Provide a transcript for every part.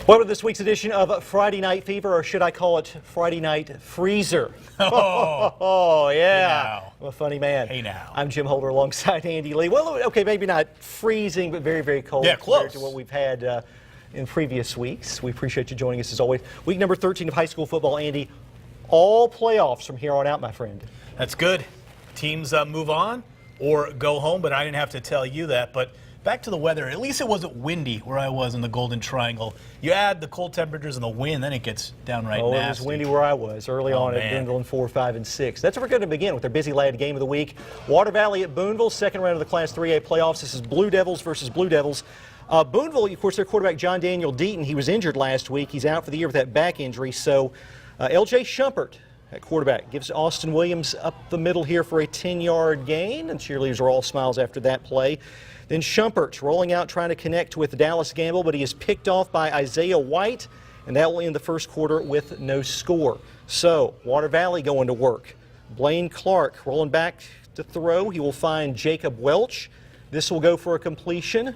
Welcome to this week's edition of Friday Night Fever, or should I call it Friday Night Freezer? Oh, yeah. Hey, I'm a funny man. Hey now. I'm Jim Holder alongside Andy Lee. Well, okay, maybe not freezing, but very, very cold. Yeah, compared close. to what we've had in previous weeks. We appreciate you joining us as always. Week number 13 of high school football, Andy. All playoffs from here on out, my friend. That's good. Teams move on or go home, but I didn't have to tell you that. But back to the weather. At least it wasn't windy where I was in the Golden Triangle. You add the cold temperatures and the wind, then it gets downright nasty. It was windy where I was early on at Boonville in 4, 5, and 6. That's where we're going to begin with our busy lad game of the week. Water Valley at Boonville, second round of the Class 3A playoffs. This is Blue Devils versus Blue Devils. Boonville, of course, their quarterback John Daniel Deaton, he was injured last week. He's out for the year with that back injury. So L.J. Shumpert at quarterback gives Austin Williams up the middle here for a 10-yard gain, and cheerleaders are all smiles after that play. Then Shumpert rolling out trying to connect with Dallas Gamble, but he is picked off by Isaiah White, and that will end the first quarter with no score. So Water Valley going to work. Blaine Clark rolling back to throw. He will find Jacob Welch. This will go for a completion.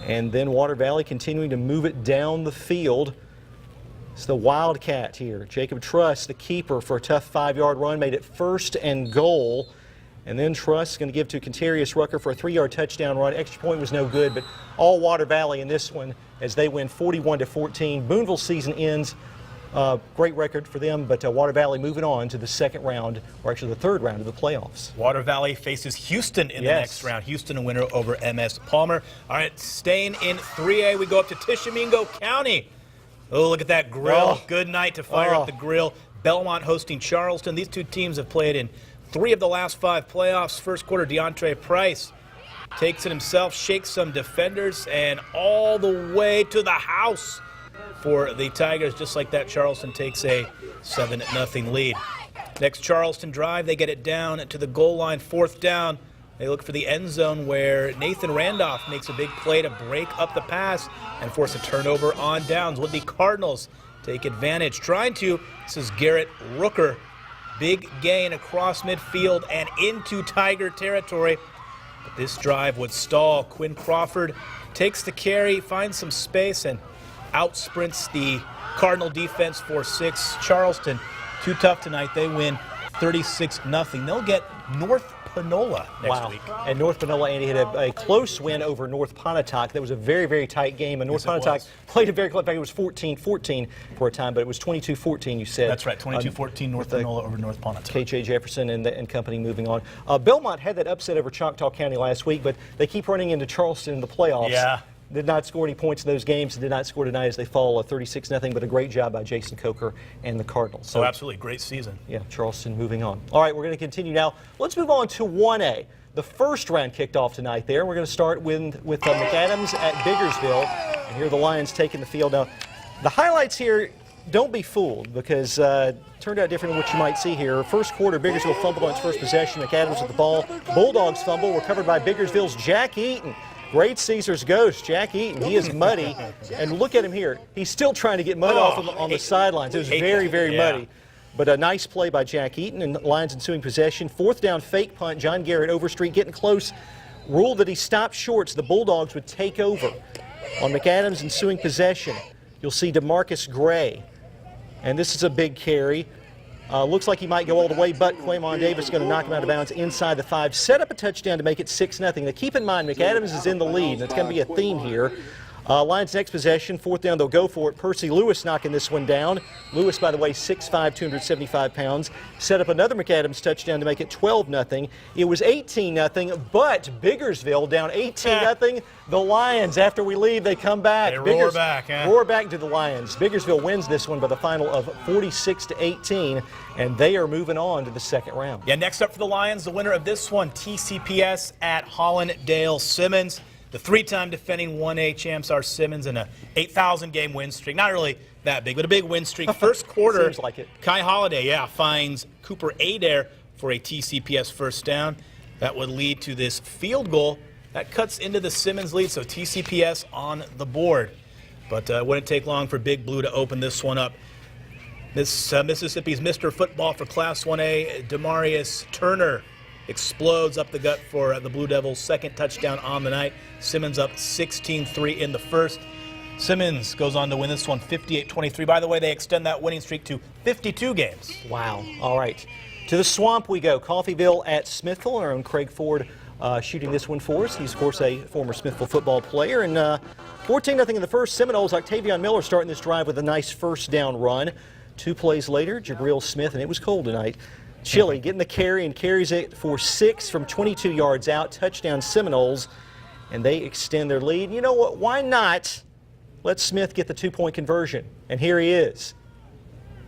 And then Water Valley continuing to move it down the field. It's the Wildcat here. Jacob Truss, the keeper, for a tough 5-yard run, made it 1st and goal. And then Truss going to give to Contarius Rucker for a 3-yard touchdown run. Extra point was no good, but all Water Valley in this one as they win 41-14. Boonville season ends. Great record for them, but Water Valley moving on to the second round, or actually the third round of the playoffs. Water Valley faces Houston in the next round. Houston a winner over MS Palmer. All right, staying in 3A, we go up to Tishomingo County. Oh, look at that grill. Good night to fire up the grill. Belmont hosting Charleston. These two teams have played in 3 of the last 5 playoffs. First quarter, DeAndre Price takes it himself, shakes some defenders, and all the way to the house for the Tigers. Just like that, Charleston takes a 7-0 lead. Next Charleston drive, they get it down to the goal line, 4th down. They look for the end zone where Nathan Randolph makes a big play to break up the pass and force a turnover on downs. Would the Cardinals take advantage? Trying to. This is Garrett Rooker. Big gain across midfield and into Tiger territory. But this drive would stall. Quinn Crawford takes the carry, finds some space, and out-sprints the Cardinal defense for 6. Charleston, too tough tonight. They win 36-0. They'll get North Panola next week. And North Panola, Andy, had a close win over North Pontotoc. That was a very, very tight game. And North Pontotoc played a very close. In fact, it was 14-14 for a time, but it was 22-14, you said. That's right, 22-14 North Panola over North Pontotoc. K.J. Jefferson and company moving on. Belmont had that upset over Choctaw County last week, but they keep running into Charleston in the playoffs. Yeah. Did not score any points in those games. Did not score tonight as they fall 36-0, but a great job by Jason Coker and the Cardinals. So absolutely, great season. Yeah, Charleston moving on. All right, we're going to continue now. Let's move on to 1A. The first round kicked off tonight there. We're going to start with McAdams at Biggersville. And here are the Lions taking the field. Now, the highlights here, don't be fooled, because it turned out different than what you might see here. First quarter, Biggersville fumbled on its first possession. McAdams with the ball. Bulldogs fumble, recovered by Biggersville's Jack Eaton. Great Caesar's ghost, Jack Eaton. He is muddy. And look at him here. He's still trying to get mud off on the sidelines. It was very, very muddy. But a nice play by Jack Eaton, and Lions ensuing possession. 4th down, fake punt. John Garrett, Overstreet, getting close. Ruled that he stopped short, so the Bulldogs would take over. On McAdams' ensuing possession, you'll see DeMarcus Gray. And this is a big carry. Looks like he might go all the way, but Quamon Davis is going to knock him out of bounds inside the 5. Set up a touchdown to make it 6-0. Now keep in mind, McAdams is in the lead, and it's going to be a theme here. Lions next possession, 4th down, they'll go for it. Percy Lewis knocking this one down. Lewis, by the way, 6'5", 275 pounds. Set up another McAdams touchdown to make it 12-0. It was 18-0, but Biggersville down 18-0. The Lions, after we leave, they come back. They roar back. Roar back to the Lions. Biggersville wins this one by the final of 46-18, and they are moving on to the second round. Yeah, next up for the Lions, the winner of this one, TCPS at Hollandale Simmons. The 3-time defending 1A champs are Simmons in a 8,000 game win streak. Not really that big, but a big win streak. First quarter, seems like it. Kai Holiday, finds Cooper Adair for a TCPS first down. That would lead to this field goal. That cuts into the Simmons lead, so TCPS on the board. But it wouldn't take long for Big Blue to open this one up. This Mississippi's Mr. Football for Class 1A, Demarius Turner explodes up the gut for the Blue Devils' second touchdown on the night. Simmons up 16-3 in the first. Simmons goes on to win this one 58-23. By the way, they extend that winning streak to 52 games. Wow. All right. To the Swamp we go. Coffeyville at Smithville. Our own Craig Ford shooting this one for us. He's, of course, a former Smithville football player. And 14-0 in the first. Seminoles, Octavian Miller starting this drive with a nice first down run. 2 plays later, Jabril Smith, and it was cold tonight. Chili getting the carry and carries it for 6 from 22 yards out. Touchdown Seminoles, and they extend their lead. You know what? Why not let Smith get the 2-point conversion? And here he is.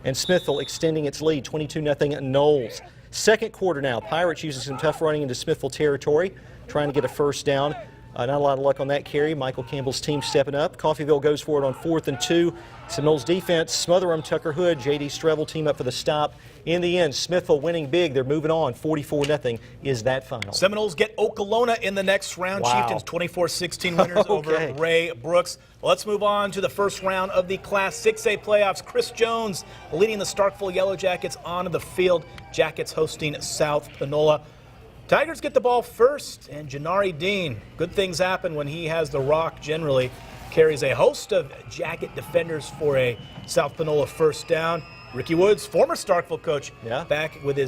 And Smithville extending its lead, 22-0 Knowles. Second quarter now. Pirates using some tough running into Smithville territory, trying to get a first down. Not a lot of luck on that carry. Michael Campbell's team stepping up. Coffeyville goes for it on 4th and 2. Seminoles defense, smother them. Tucker Hood, J.D. Strevel team up for the stop. In the end, Smithville winning big. They're moving on. 44-0 is that final. Seminoles get Okolona in the next round. Wow. Chieftains 24-16 winners over Ray Brooks. Let's move on to the first round of the Class 6A playoffs. Chris Jones leading the Starkville Yellow Jackets onto the field. Jackets hosting South Panola. Tigers get the ball first, and Janari Dean, good things happen when he has the rock generally, carries a host of Jacket defenders for a South Panola first down. Ricky Woods, former Starkville coach, back with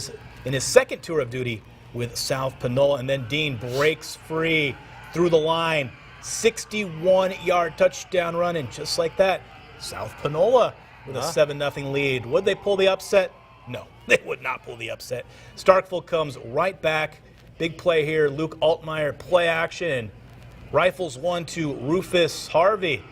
in his second tour of duty with South Panola, and then Dean breaks free through the line, 61-yard touchdown run, and just like that, South Panola with a 7-0 lead. Would they pull the upset? No, they would not pull the upset. Starkville comes right back. Big play here, Luke Altmaier, play action. Rifles one to Rufus Harvey.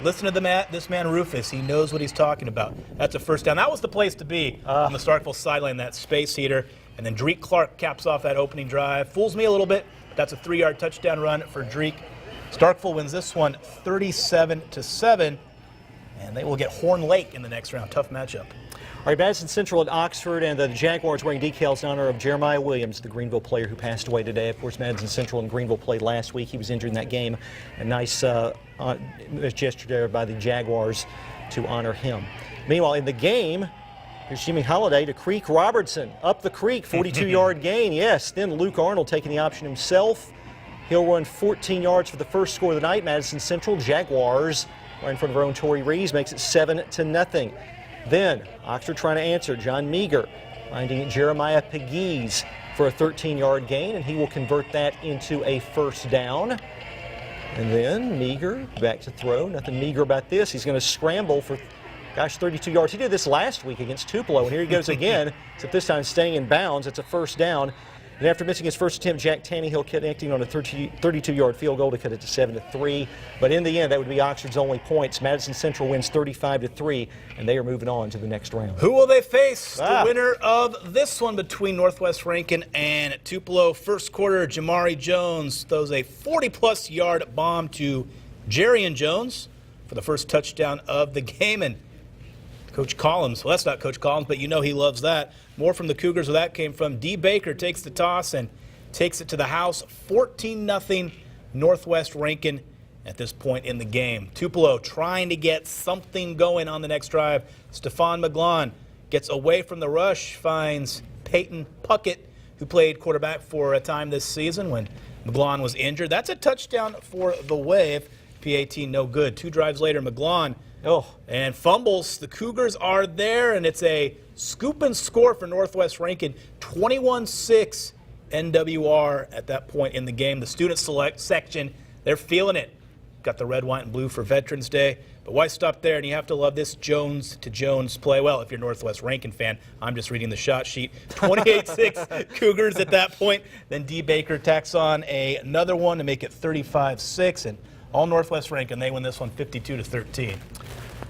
Listen to this man Rufus. He knows what he's talking about. That's a first down. That was the place to be on the Starkville sideline, that space heater. And then Dreek Clark caps off that opening drive. Fools me a little bit, but that's a 3-yard touchdown run for Dreek. Starkville wins this one 37-7, and they will get Horn Lake in the next round. Tough matchup. All right, Madison Central at Oxford, and the Jaguars wearing decals in honor of Jeremiah Williams, the Greenville player who passed away today. Of course, Madison Central and Greenville played last week. He was injured in that game. A nice gesture there by the Jaguars to honor him. Meanwhile, in the game, here's Jimmy Holliday to Creek Robertson. Up the creek, 42-yard gain, yes. Then Luke Arnold taking the option himself. He'll run 14 yards for the first score of the night. Madison Central, Jaguars, right in front of our own Torrey Reeves, makes it 7-0. Then Oxford trying to answer. John Meager finding Jeremiah Pegues for a 13-yard gain, and he will convert that into a first down. And then Meager back to throw. Nothing meager about this. He's going to scramble for, 32 yards. He did this last week against Tupelo, and here he goes again, except this time staying in bounds. It's a first down. And after missing his first attempt, Jack Tannehill connecting on a 32-yard field goal to cut it to 7-3. But in the end, that would be Oxford's only points. Madison Central wins 35-3, and they are moving on to the next round. Who will they face? The winner of this one between Northwest Rankin and Tupelo. First quarter, Jamari Jones throws a 40-plus yard bomb to Jerian Jones for the first touchdown of the game. And Coach Collins, well, that's not Coach Collins, but you know he loves that. More from the Cougars where that came from. D. Baker takes the toss and takes it to the house. 14-0 Northwest Rankin at this point in the game. Tupelo trying to get something going on the next drive. Stephon McGlon gets away from the rush, finds Peyton Puckett, who played quarterback for a time this season when McGlon was injured. That's a touchdown for the Wave. PAT no good. 2 drives later, McGlon and fumbles. The Cougars are there, and it's a scoop and score for Northwest Rankin. 21-6 NWR at that point in the game. The student select section, they're feeling it. Got the red, white, and blue for Veterans Day. But why stop there? And you have to love this Jones to Jones play. Well, if you're a Northwest Rankin fan, I'm just reading the shot sheet. 28-6 Cougars at that point. Then D. Baker tacks on another one to make it 35-6. And all Northwest Rankin, they win this one 52-13.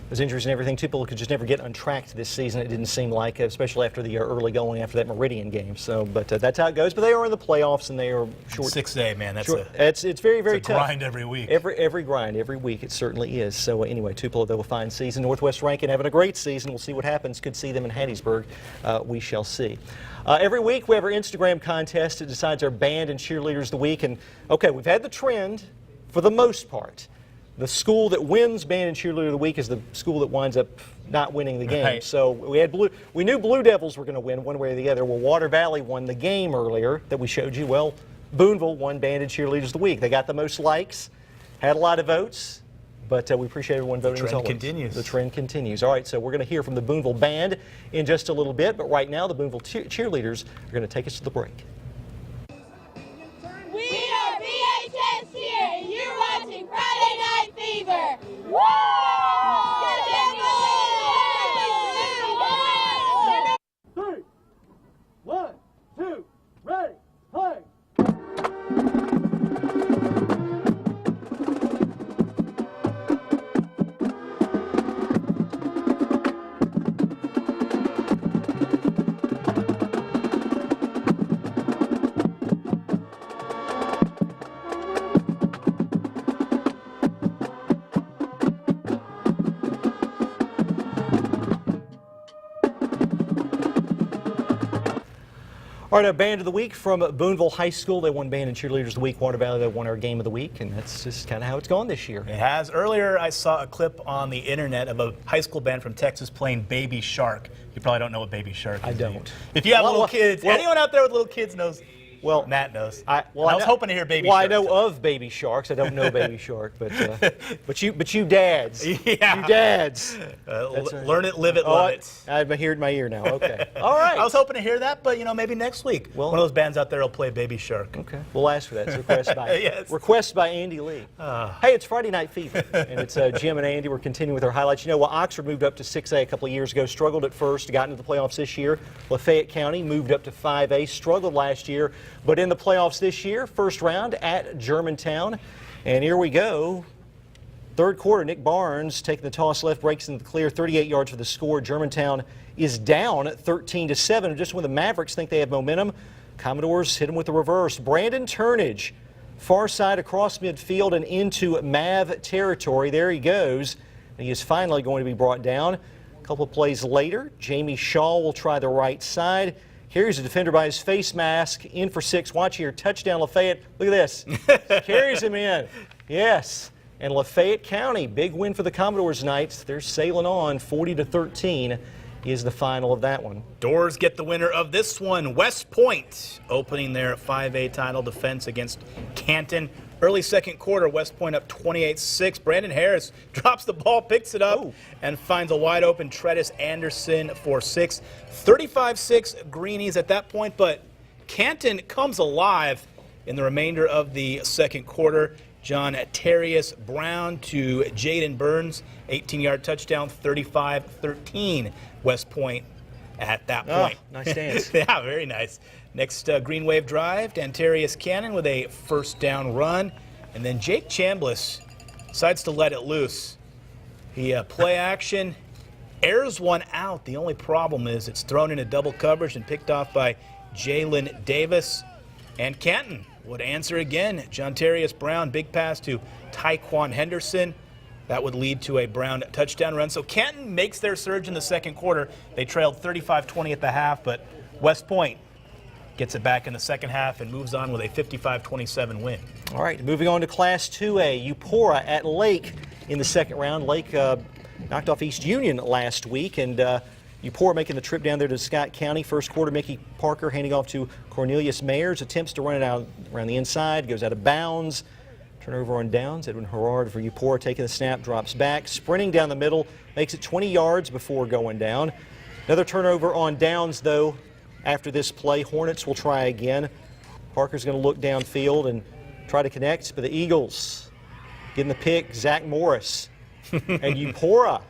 Those injuries and everything, Tupelo could just never get untracked this season, it didn't seem like, especially after the early going after that Meridian game. So, but that's how it goes. But they are in the playoffs, and they are short. 6A, man, that's short, it's very, very tough. Grind every week. Every grind, every week, it certainly is. So anyway, Tupelo, they will find season. Northwest Rankin having a great season. We'll see what happens. Could see them in Hattiesburg. We shall see. Every week we have our Instagram contest that decides our band and cheerleaders of the week. And okay, we've had the trend for the most part. The school that wins Band and Cheerleader of the Week is the school that winds up not winning the game. Right. So we knew Blue Devils were going to win one way or the other. Well, Water Valley won the game earlier that we showed you. Well, Boonville won Band and Cheerleaders of the Week. They got the most likes, had a lot of votes. But we appreciate everyone voting as always. Continues. The trend continues. All right, so we're going to hear from the Boonville Band in just a little bit, but right now the Boonville cheerleaders are going to take us to the break. We are BHS here, and you're watching Friday Night Fever. Woo! Three, 1, 2, ready, play. All right, our Band of the Week from Boonville High School. They won Band and Cheerleaders of the Week. Water Valley, they won our Game of the Week, and that's just kind of how it's gone this year. It has. Earlier, I saw a clip on the internet of a high school band from Texas playing Baby Shark. You probably don't know what Baby Shark is. I don't. If you have Well, little kids, well- anyone out there with little kids knows. Well, Matt knows. I was hoping to hear Baby Well, Shark. I know of Baby Sharks. I don't know Baby Shark, but you dads. Yeah. You dads. Learn it, live it, love it. I've been hearing my ear now. Okay. All right. I was hoping to hear that, but maybe next week. Well- one of those bands out there will play Baby Shark. Okay. We'll ask for that. It's a request by Yes. request by Andy Lee. Hey, it's Friday Night Fever, and it's Jim and Andy. We're continuing with our highlights. Oxford moved up to 6A a couple of years ago, struggled at first, got into the playoffs this year. Lafayette County moved up to 5A, struggled last year, but in the playoffs this year, first round at Germantown. And here we go. Third quarter, Nick Barnes taking the toss left, breaks into the clear, 38 yards for the score. Germantown is down 13-7. Just when the Mavericks think they have momentum, Commodores hit them with the reverse. Brandon Turnage, far side across midfield and into Mav territory. There he goes. And he is finally going to be brought down. A couple of plays later, Jamie Shaw will try the right side. Carries a defender by his face mask, in for 6. Watch here, touchdown Lafayette. Look at this. Carries him in. Yes. And Lafayette County, big win for the Commodores tonight. They're sailing on. 40-13 is the final of that one. Doors get the winner of this one. West Point opening their 5A title defense against Canton. Early second quarter, West Point up 28-6. Brandon Harris drops the ball, picks it up, and finds a wide open Tredis Anderson for 6. 35-6 Greenies at that point, but Canton comes alive in the remainder of the second quarter. John Terrius Brown to Jaden Burns, 18-yard touchdown, 35-13 West Point at that point. Nice stance. Yeah, very nice. Next Green Wave drive, Dantarius Cannon with a first down run. And then Jake Chambliss decides to let it loose. He play action, airs one out. The only problem is it's thrown into double coverage and picked off by Jalen Davis. And Canton would answer again. Jontarius Brown, big pass to Tyquan Henderson. That would lead to a Brown touchdown run. So Canton makes their surge in the second quarter. They trailed 35-20 at the half, but West Point gets it back in the second half and moves on with a 55-27 win. All right, moving on to Class 2A. Eupora at Lake in the second round. Lake knocked off East Union last week, and Eupora making the trip down there to Scott County. First quarter, Mickey Parker handing off to Cornelius Mayers. Attempts to run it out around the inside, goes out of bounds. Turnover on downs. Edwin Herrard for Eupora taking the snap, drops back, sprinting down the middle, makes it 20 yards before going down. Another turnover on downs, though. After this play, Hornets will try again. Parker's going to look downfield and try to connect, but the Eagles getting the pick, Zach Morris. And Eupora,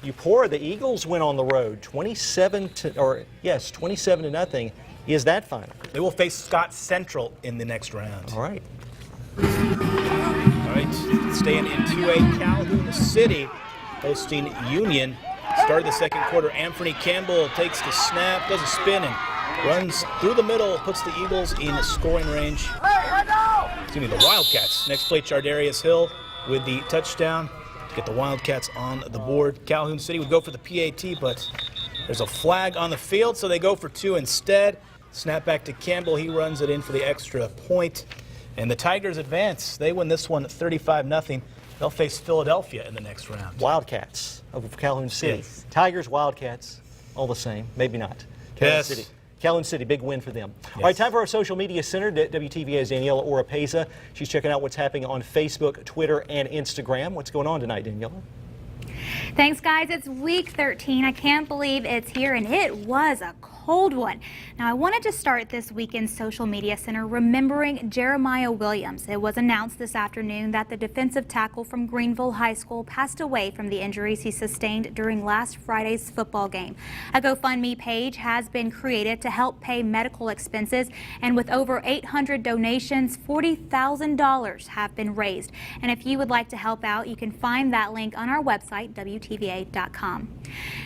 the Eagles went on the road 27-0 is that final. They will face Scott Central in the next round. All right. All right, staying in 2A, Calhoun City hosting Union. Started the second quarter, Anthony Campbell takes the snap, does a spin, and runs through the middle, puts the Eagles in scoring range. Excuse me, the Wildcats. Next play, Chardarius Hill with the touchdown to get the Wildcats on the board. Calhoun City would go for the PAT, but there's a flag on the field, so they go for 2 instead. Snap back to Campbell. He runs it in for the extra point. And the Tigers advance. They win this one 35-0. They'll face Philadelphia in the next round. Wildcats of Calhoun City. Yes. Tigers, Wildcats, all the same. Maybe not. Calhoun Yes. City. Calhoun City, big win for them. All right, time for our social media center. WTVA's Daniela Oropeza. She's checking out what's happening on Facebook, Twitter, and Instagram. What's going on tonight, Daniela? Thanks, guys. It's week 13. I can't believe it's here, and it was a cold one. Now, I wanted to start this weekend's social media center remembering Jeremiah Williams. It was announced this afternoon that the defensive tackle from Greenville High School passed away from the injuries he sustained during last Friday's football game. A GoFundMe page has been created to help pay medical expenses, and with over 800 donations, $40,000 have been raised. And if you would like to help out, you can find that link on our website, WTVA.com.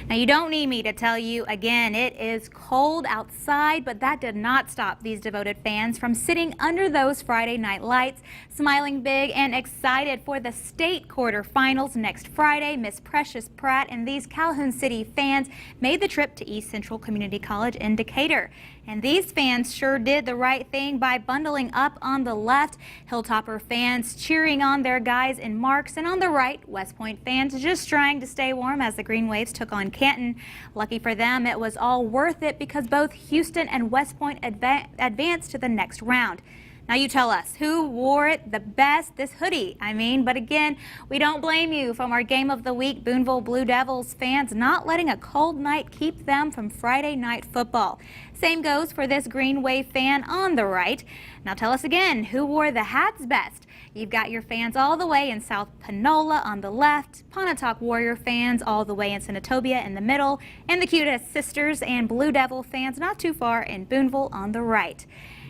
Now, you don't need me to tell you again, it is cold outside, but that did not stop these devoted fans from sitting under those Friday night lights, smiling big and excited for the state quarterfinals next Friday. Miss Precious Pratt and these Calhoun City fans made the trip to East Central Community College in Decatur. And these fans sure did the right thing by bundling up on the left, Hilltopper fans cheering on their guys in Marks, and on the right, West Point fans just trying to stay warm as the Green Waves took on Canton. Lucky for them, it was all worth it because both Houston and West Point advanced to the next round. Now you tell us, who wore it the best? This hoodie, I mean. But again, we don't blame you. From our Game of the Week, Boonville Blue Devils fans not letting a cold night keep them from Friday night football. Same goes for this Green Wave fan on the right. Now tell us again, who wore the hats best? You've got your fans all the way in South Panola on the left, Pontotoc Warrior fans all the way in Senatobia in the middle, and the cutest Sisters and Blue Devil fans not too far in Boonville on the right.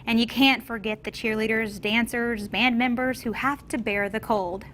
And you can't forget the cheerleaders, dancers, band members who have to bear the cold.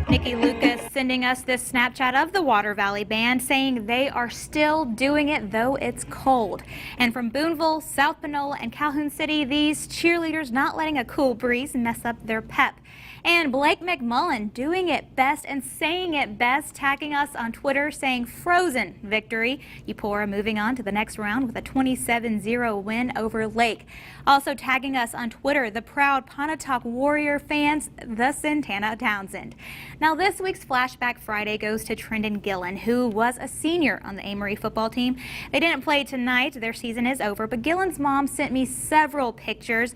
Nikki Lucas sending us this Snapchat of the Water Valley Band saying they are still doing it though it's cold. And from Boonville, South Panola, and Calhoun City, these cheerleaders not letting a cool breeze mess up their pep. And Blake McMullen doing it best and saying it best, tagging us on Twitter saying frozen victory. Eupora moving on to the next round with a 27-0 win over Lake. Also tagging us on Twitter, the proud Pontotoc Warrior fans, the Santana Townsend. Now this week's Flashback Friday goes to Trendon Gillen, who was a senior on the Amory football team. They didn't play tonight, their season is over, but Gillen's mom sent me several pictures.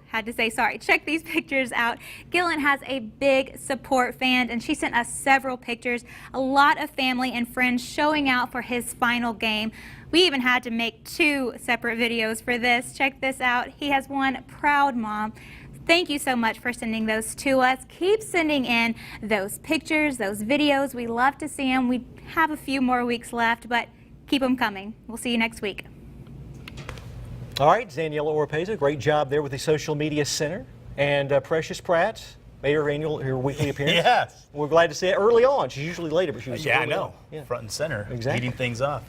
Had to say sorry. Check these pictures out. Gillen has a big support fan, and she sent us several pictures. A lot of family and friends showing out for his final game. We even had to make 2 separate videos for this. Check this out. He has one proud mom. Thank you so much for sending those to us. Keep sending in those pictures, those videos. We love to see them. We have a few more weeks left, but keep them coming. We'll see you next week. All right, Daniela Oropeza, great job there with the social media center. And Precious Pratt made her weekly appearance. Yes. We're glad to see it early on. She's usually later, but she was I early know. on. Yeah. Front and center, Exactly. leading things off.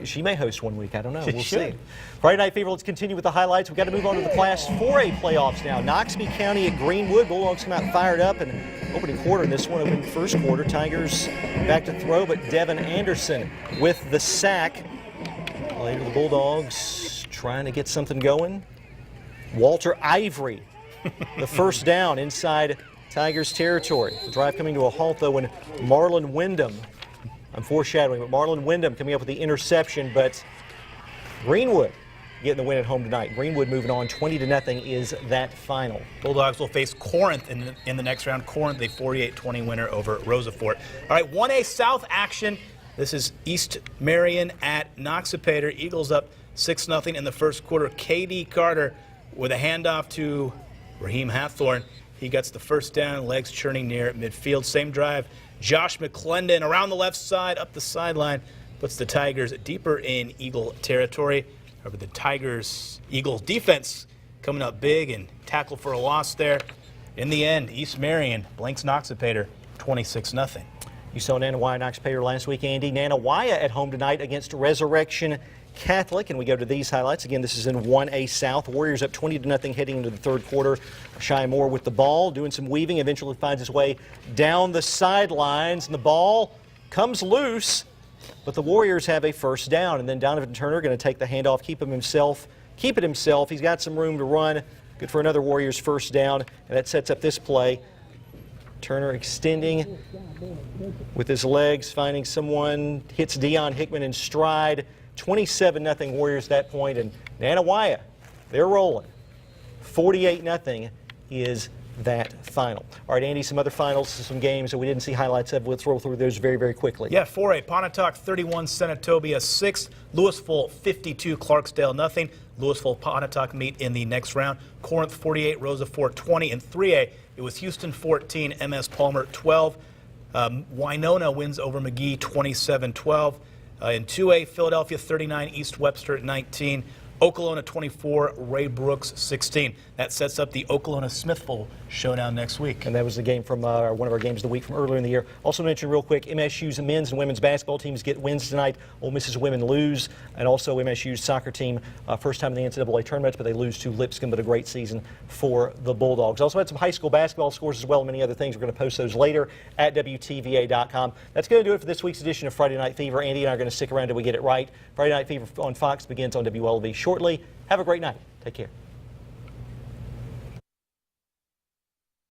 She may host one week. I don't know. We'll should. see. Friday Night Fever, let's continue with the highlights. We've got to move on to the Class 4A playoffs now. Knoxville County at Greenwood. Bulldogs come out fired up and opening quarter in this one, opening first quarter. Tigers back to throw, but Devin Anderson with the sack. Later the Bulldogs trying to get something going. Walter Ivory, the first down inside Tigers territory. The drive coming to a halt, though, when Marlon Wyndham, I'm foreshadowing, but Marlon Wyndham coming up with the interception, but Greenwood getting the win at home tonight. Greenwood moving on 20-0 is that final. Bulldogs will face Corinth in the next round. Corinth, a 48-20 winner over Rosafort. All right, 1A South action. This is East Marion at Noxapater. Eagles up 6-0 in the first quarter. K.D. Carter with a handoff to Raheem Hathorn. He gets the first down, legs churning near midfield. Same drive. Josh McClendon around the left side, up the sideline, puts the Tigers deeper in Eagle territory. However, the Eagles defense coming up big and tackle for a loss there. In the end, East Marion blanks Noxapater 26-0. You saw Nanawaya Noxapater last week, Andy. Nanawaya at home tonight against Resurrection Catholic, and we go to these highlights. Again, this is in 1A South. Warriors up 20-0 heading into the third quarter. Shy Moore with the ball, doing some weaving, eventually finds his way down the sidelines, and the ball comes loose, but the Warriors have a first down, and then Donovan Turner going to take the handoff, keep it himself. He's got some room to run. Good for another Warriors first down, and that sets up this play. Turner extending with his legs, finding someone, hits Dion Hickman in stride. 27-0 Warriors at that point, and Nanawaya, they're rolling. 48-0 is that final. All right, Andy, some other finals, some games that we didn't see highlights of. Let's roll through those very, very quickly. Yeah, 4A, Pontotoc 31, Senatobia 6, Louisville 52, Clarksdale nothing. Louisville Pontotoc meet in the next round. Corinth 48, Rosa Fort 20. In 3A, it was Houston 14, MS Palmer 12. Winona wins over McGee 27-12. In 2A, Philadelphia 39, East Webster 19. Okolona 24, Ray Brooks 16. That sets up the Okolona-Smithville showdown next week. And that was the game from one of our games of the week from earlier in the year. Also mention real quick, MSU's men's and women's basketball teams get wins tonight. Ole Miss's women lose, and also MSU's soccer team, first time in the NCAA tournament, but they lose to Lipscomb, but a great season for the Bulldogs. Also had some high school basketball scores as well, and many other things. We're going to post those later at WTVA.com. That's going to do it for this week's edition of Friday Night Fever. Andy and I are going to stick around until we get it right. Friday Night Fever on Fox begins on WLV shortly. Have a great night. Take care.